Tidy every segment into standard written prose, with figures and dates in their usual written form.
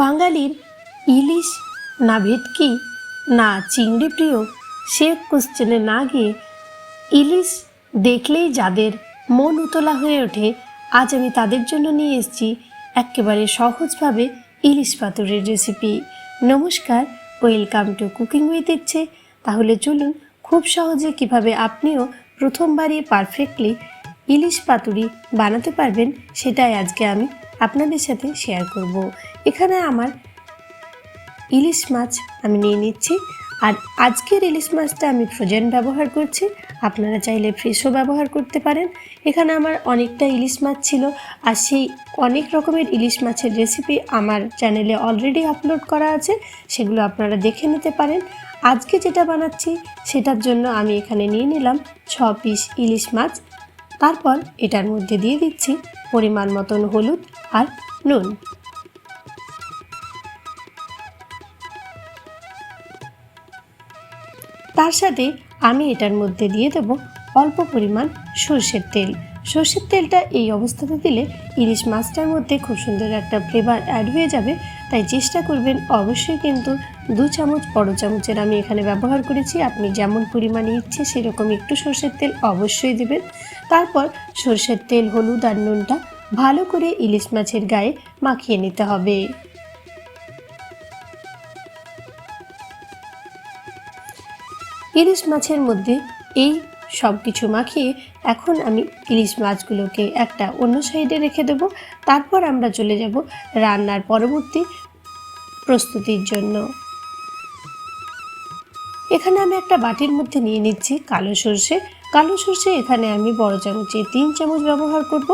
বাঙালির ইলিশ না ভেটকি না চিংড়ি প্রিয় সে কোশ্চেনে না গিয়ে ইলিশ দেখলেই যাদের মন উতলা হয়ে ওঠে, আজ আমি তাদের জন্য নিয়ে এসেছি একেবারে সহজভাবে ইলিশ পাতুরির রেসিপি। নমস্কার, ওয়েলকাম টু কুকিং উইথ ইচ্ছে। তাহলে চলুন খুব সহজে কিভাবে আপনিও প্রথমবারই পারফেক্টলি ইলিশ পাতুরি বানাতে পারবেন সেটাই আজকে আমি আপনাদের সাথে শেয়ার করব। এখানে আমার ইলিশ মাছ আমি নিয়ে নিচ্ছি, আর আজকের ইলিশ মাছটা আমি ফ্রোজেন ব্যবহার করছি, আপনারা চাইলে ফ্রেশও ব্যবহার করতে পারেন। এখানে আমার অনেকটা ইলিশ মাছ ছিল, আর সেই অনেক রকমের ইলিশ মাছের রেসিপি আমার চ্যানেলে অলরেডি আপলোড করা আছে, সেগুলো আপনারা দেখে নিতে পারেন। আজকে যেটা বানাচ্ছি সেটার জন্য আমি এখানে নিয়ে নিলাম 6 পিস ইলিশ মাছ। তারপর এটার মধ্যে দিয়ে দিচ্ছি পরিমাণ মতন হলুদ আর নুন। তার সাথে আমি এটার মধ্যে দিয়ে দেব অল্প পরিমাণ সর্ষের তেল। সর্ষের তেলটা এই অবস্থাতে দিলে ইলিশ মাছটার মধ্যে খুব সুন্দর একটা ফ্লেভার অ্যাড হয়ে যাবে, তাই চেষ্টা করবেন অবশ্যই কিন্তু 2 চামচ বড় চামচের আমি এখানে ব্যবহার করেছি। আপনি যেমন পরিমাণে ইচ্ছে সেরকম একটু সর্ষের তেল অবশ্যই দেবেন। তারপর সর্ষের তেল, হলুদ আর নুনটা ভালো করে ইলিশ মাছের গায়ে মাখিয়ে নিতে হবে। ইলিশ মাছের মধ্যে এই সব কিছু মাখিয়ে এখন আমি ইলিশ মাছগুলোকে একটা অন্য সাইডে রেখে দেব। তারপর আমরা চলে যাব রান্নার পরবর্তী প্রস্তুতির জন্য। এখানে আমি একটা বাটির মধ্যে নিয়ে নিচ্ছি কালো সর্ষে। কালো সর্ষে এখানে আমি বড় চামচে 3 চামচ ব্যবহার করব,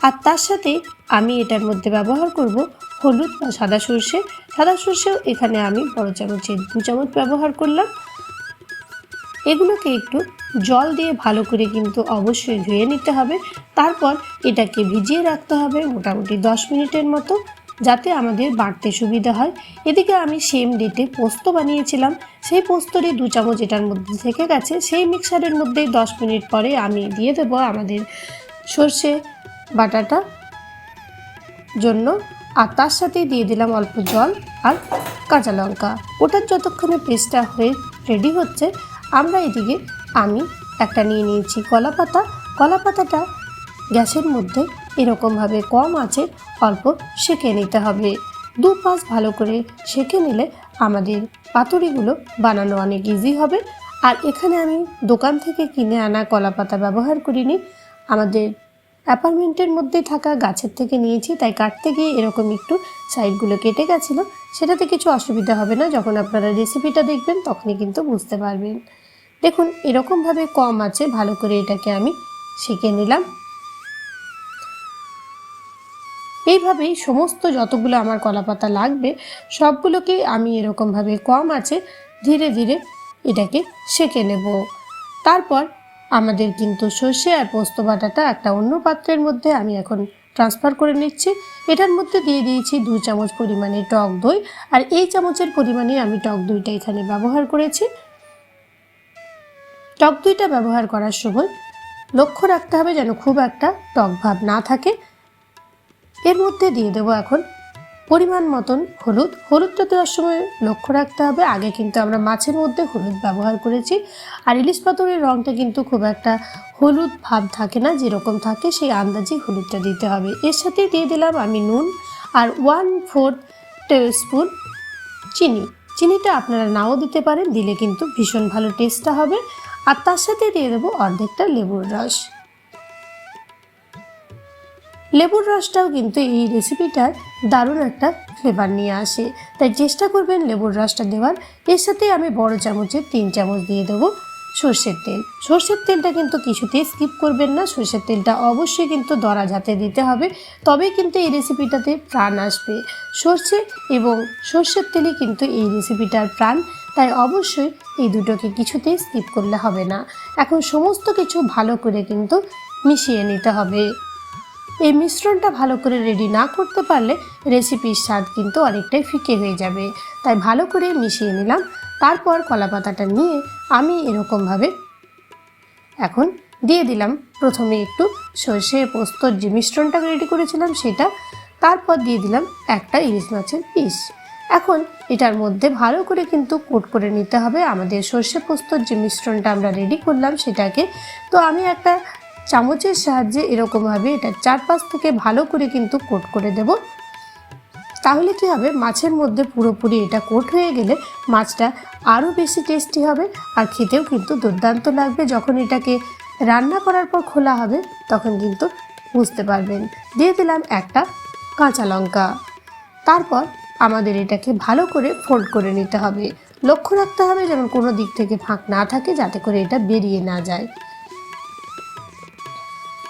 আর তার সাথে আমি এটার মধ্যে ব্যবহার করব হলুদ বা সাদা সর্ষে। সাদা সর্ষেও এখানে আমি বড় চামচে 2 চামচ ব্যবহার করলাম। এগুলোকে একটু জল দিয়ে ভালো করে কিন্তু অবশ্যই ধুয়ে নিতে হবে। তারপর এটাকে ভিজিয়ে রাখতে হবে মোটামুটি 10 মিনিটের মতো, যাতে আমাদের বাটতে সুবিধা হয়। এদিকে আমি সেম ডেটে পোস্ত বানিয়েছিলাম, সেই পোস্তরই 2 চামচ এটার মধ্যে থেকে গেছে। সেই মিক্সারের মধ্যেই 10 মিনিট পরে আমি দিয়ে দেবো আমাদের সর্ষে বাটাটা জন্য, আর তার সাথেই দিয়ে দিলাম অল্প জল আর কাঁচা লঙ্কা। ওটার যতক্ষণে পেস্টটা হয়ে রেডি হচ্ছে, আমরা এদিকে আমি একটা নিয়ে নিয়েছি কলা পাতা। কলা পাতাটা গ্যাসের মধ্যে এরকমভাবে কম আঁচে অল্প সেঁকে নিতে হবে। 2 পাশ ভালো করে সেঁকে নিলে আমাদের পাতুরিগুলো বানানো অনেক ইজি হবে। আর এখানে আমি দোকান থেকে কিনে আনা কলা পাতা ব্যবহার করিনি, আমাদের অ্যাপার্টমেন্টের মধ্যে থাকা গাছের থেকে নিয়েছি, তাই কাটতে গিয়ে এরকম একটু সাইডগুলো কেটে গেছিলো। সেটাতে কিছু অসুবিধা হবে না, যখন আপনারা রেসিপিটা দেখবেন তখনই কিন্তু বুঝতে পারবেন। দেখুন এরকমভাবে কম আছে ভালো করে এটাকে আমি সেঁকে নিলাম। এইভাবেই সমস্ত যতগুলো আমার কলাপাতা লাগবে সবগুলোকে আমি এরকমভাবে কম আছে ধীরে ধীরে এটাকে সেঁকে নেব। তারপর আমাদের কিন্তু সর্ষে আর পোস্ত বাটাটা একটা অন্য পাত্রের মধ্যে আমি এখন ট্রান্সফার করে নিচ্ছি। এটার মধ্যে দিয়ে দিয়েছি 2 চামচ পরিমাণে টক দই, আর এই চামচের পরিমাণে আমি টক দইটা এখানে ব্যবহার করেছি। টক দইটা ব্যবহার করার সময় লক্ষ্য রাখতে হবে যেন খুব একটা টক ভাব না থাকে। এর মধ্যে দিয়ে দেবো এখন পরিমাণ মতন হলুদ। হলুদটা দেওয়ার সময় লক্ষ্য রাখতে হবে, আগে কিন্তু আমরা মাছের মধ্যে হলুদ ব্যবহার করেছি, আর ইলিশ পাতুরির রঙটা কিন্তু খুব একটা হলুদ ভাব থাকে না, যেরকম থাকে সেই আন্দাজে হলুদটা দিতে হবে। এর সাথে দিয়ে দিলাম আমি নুন আর 1/4 টেবিলস্পুন চিনি। চিনিটা আপনারা নাও দিতে পারেন, দিলে কিন্তু ভীষণ ভালো টেস্টটা হবে। আর তার সাথে দিয়ে দেবো অর্ধেকটা লেবুর রস। লেবুর রসটাও কিন্তু এই রেসিপিটার দারুণ একটা ফ্লেভার নিয়ে আসে, তাই চেষ্টা করবেন লেবুর রসটা দেওয়ার। এর সাথে আমি বড় চামচে 3 চামচ দিয়ে দেবো সর্ষের তেল। সর্ষের তেলটা কিন্তু কিছুতেই স্কিপ করবেন না, সর্ষের তেলটা অবশ্যই কিন্তু দরা জাতে দিতে হবে, তবে কিন্তু এই রেসিপিটাতে প্রাণ আসবে। সর্ষে এবং সর্ষের তেলই কিন্তু এই রেসিপিটার প্রাণ, তাই অবশ্যই এই দুটোকে কিছুতেই স্কিপ করলে হবে না। এখন সমস্ত কিছু ভালো করে কিন্তু মিশিয়ে নিতে হবে। এই মিশ্রণটা ভালো করে রেডি না করতে পারলে রেসিপির স্বাদ কিন্তু অনেকটাই ফিকে হয়ে যাবে, তাই ভালো করে মিশিয়ে নিলাম। তারপর কলা পাতাটা নিয়ে আমি এরকমভাবে এখন দিয়ে দিলাম প্রথমে একটু সর্ষে পোস্তর যে মিশ্রণটা রেডি করেছিলাম সেটা, তারপর দিয়ে দিলাম একটা ইলিশ মাছের পিস। এখন এটার মধ্যে ভালো করে কিন্তু কোট করে নিতে হবে আমাদের সর্ষে পোস্তর যে মিশ্রণটা আমরা রেডি করলাম সেটাকে। তো আমি একটা চামচের সাহায্যে এরকমভাবে এটা চারপাশ থেকে ভালো করে কিন্তু কোট করে দেব। তাহলে কি হবে, মাছের মধ্যে পুরোপুরি এটা কোট হয়ে গেলে মাছটা আরও বেশি টেস্টি হবে আর খেতেও কিন্তু দুর্দান্ত লাগবে। যখন এটাকে রান্না করার পর খোলা হবে তখন কিন্তু বুঝতে পারবেন। দিয়ে দিলাম একটা কাঁচা লঙ্কা। তারপর আমাদের এটাকে ভালো করে ফোল্ড করে নিতে হবে। লক্ষ্য রাখতে হবে যেন কোনো দিক থেকে ফাঁক না থাকে, যাতে করে এটা বেরিয়ে না যায়।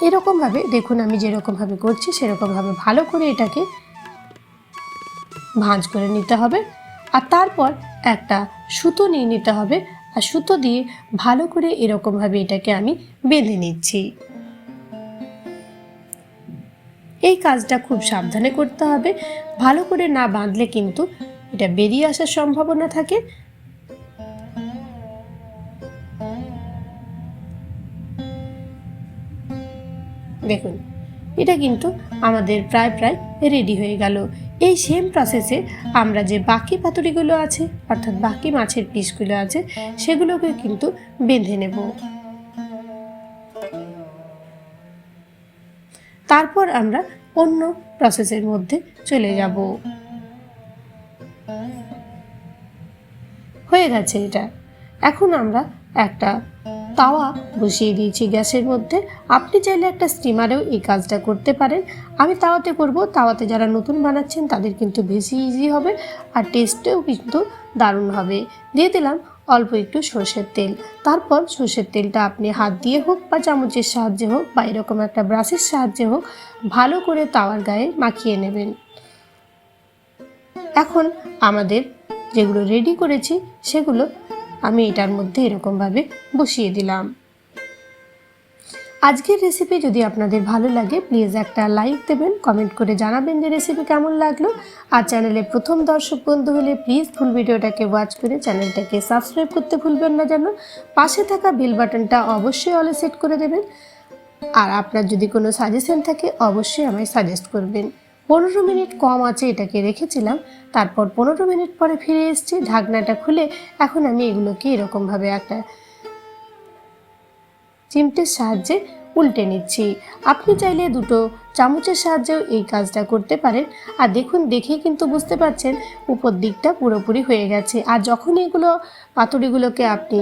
এরকমভাবে দেখুন আমি যেরকমভাবে করছি সেরকমভাবে ভালো করে এটাকে ভাঁজ করে নিতে হবে। আর তারপর একটা সুতো নিয়ে নিতে হবে আর সুতো দিয়ে ভালো করে এরকমভাবে এটাকে আমি বেঁধে নিচ্ছি। এই কাজটা খুব সাবধানে করতে হবে, ভালো করে না বাঁধলে কিন্তু এটা বেরিয়ে আসার সম্ভাবনা থাকে। দেখুন এটা কিন্তু আমাদের প্রায় রেডি হয়ে গেল। এই সেম প্রসেসে আমরা যে বাকি পাতুরিগুলো আছে অর্থাৎ বাকি মাছের পিসগুলো আছে সেগুলোকে কিন্তু বেঁধে নেব। তারপর আমরা অন্য প্রসেসের মধ্যে চলে যাব। হয়ে গেছে এটা। এখন আমরা একটা তাওয়া বসিয়ে দিয়েছি গ্যাসের মধ্যে। আপনি চাইলে একটা স্টিমারেও এই কাজটা করতে পারেন। আমি তাওয়াতে করব। তাওয়াতে যারা নতুন বানাচ্ছেন তাদের কিন্তু বেশি ইজি হবে আর টেস্টেও কিন্তু দারুণ হবে। দিয়ে দিলাম অল্প একটু সর্ষের তেল। তারপর সর্ষের তেলটা আপনি হাত দিয়ে হোক বা চামচের সাহায্যে হোক বা এরকম একটা ব্রাশের সাহায্যে হোক ভালো করে তাওয়ার গায়ে মাখিয়ে নেবেন। এখন আমাদের যেগুলো রেডি করেছি সেগুলো আমি এটার মধ্যে এরকমভাবে বসিয়ে দিলাম। আজকের রেসিপি যদি আপনাদের ভালো লাগে প্লিজ একটা লাইক দেবেন, কমেন্ট করে জানাবেন যে রেসিপি কেমন লাগলো। আর চ্যানেলে প্রথম দর্শক বন্ধু হলে প্লিজ ফুল ভিডিওটাকে ওয়াচ করে চ্যানেলটাকে সাবস্ক্রাইব করতে ভুলবেন না যেন। পাশে থাকা বেল বাটনটা অবশ্যই অলে সেট করে দেবেন। আর আপনার যদি কোনো সাজেশন থাকে অবশ্যই আমায় সাজেস্ট করবেন। 15 মিনিট কম আছে এটাকে রেখেছিলাম। তারপর 15 মিনিট পরে ফিরে এসেছি। ঢাকনাটা খুলে এখন আমি এগুলোকে এরকমভাবে একটা চিমটের সাহায্যে উল্টে নিচ্ছি। আপনি চাইলে দুটো চামচের সাহায্যেও এই কাজটা করতে পারেন। আর দেখুন দেখেই কিন্তু বুঝতে পারছেন উপর দিকটা পুরোপুরি হয়ে গেছে। আর যখন এগুলো পাতুরিগুলোকে আপনি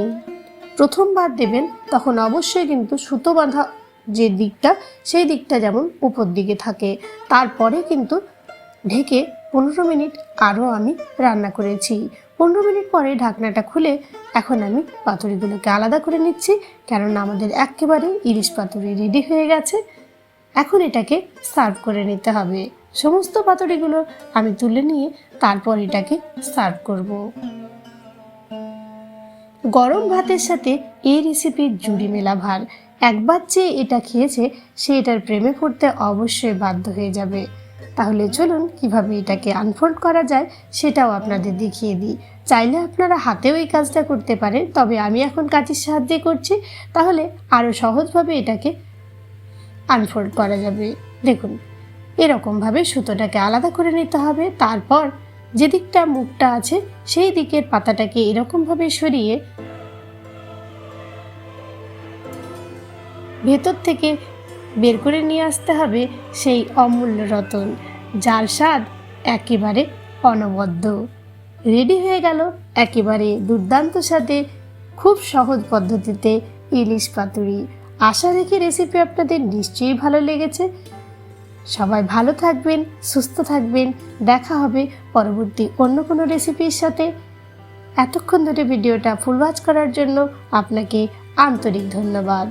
প্রথমবার দেবেন তখন অবশ্যই কিন্তু সুতো বাঁধা যে দিকটা সেই দিকটা যেমন উপর দিকে থাকে। তারপরে কিন্তু ঢেকে 15 মিনিট আরও আমি রান্না করেছি। 15 মিনিট পরে ঢাকনাটা খুলে এখন আমি পাতুরিগুলোকে আলাদা করে নিচ্ছি, কেননা আমাদের একেবারে ইলিশ পাতুরি রেডি হয়ে গেছে। এখন এটাকে সার্ভ করে নিতে হবে। সমস্ত পাতুরিগুলো আমি তুলে নিয়ে তারপর এটাকে সার্ভ করব। গরম ভাতের সাথে এই রেসিপির জুড়ি মেলা ভার। একবার যে এটা খেয়েছে সে এটার প্রেমে পড়তে অবশ্যই বাধ্য হয়ে যাবে। তাহলে চলুন কিভাবে এটাকে আনফোল্ড করা যায় সেটাও আপনাদের দেখিয়ে দিই। চাইলে আপনারা হাতেও এই কাজটা করতে পারেন, তবে আমি এখন কাঁচির সাহায্যে করছি, তাহলে আরও সহজভাবে এটাকে আনফোল্ড করা যাবে। দেখুন এরকমভাবে সুতোটাকে আলাদা করে নিতে হবে। তারপর যে দিকটা মুখটা আছে সেই দিকের পাতাটাকে এরকমভাবে সরিয়ে ভেতর থেকে বের করে নিয়ে আসতে হবে সেই অমূল্য রতন, যার স্বাদ একেবারে অনবদ্য। রেডি হয়ে গেল একেবারে দুর্দান্ত স্বাদে খুব সহজ পদ্ধতিতে ইলিশ পাতুরি। আশা রেখে রেসিপি আপনাদের নিশ্চয়ই ভালো লেগেছে। সবাই ভালো থাকবেন, সুস্থ থাকবেন। দেখা হবে পরবর্তী অন্য কোনো রেসিপির সাথে। এতক্ষণ ধরে ভিডিওটা ফুল ওয়াচ করার জন্য আপনাকে আন্তরিক ধন্যবাদ।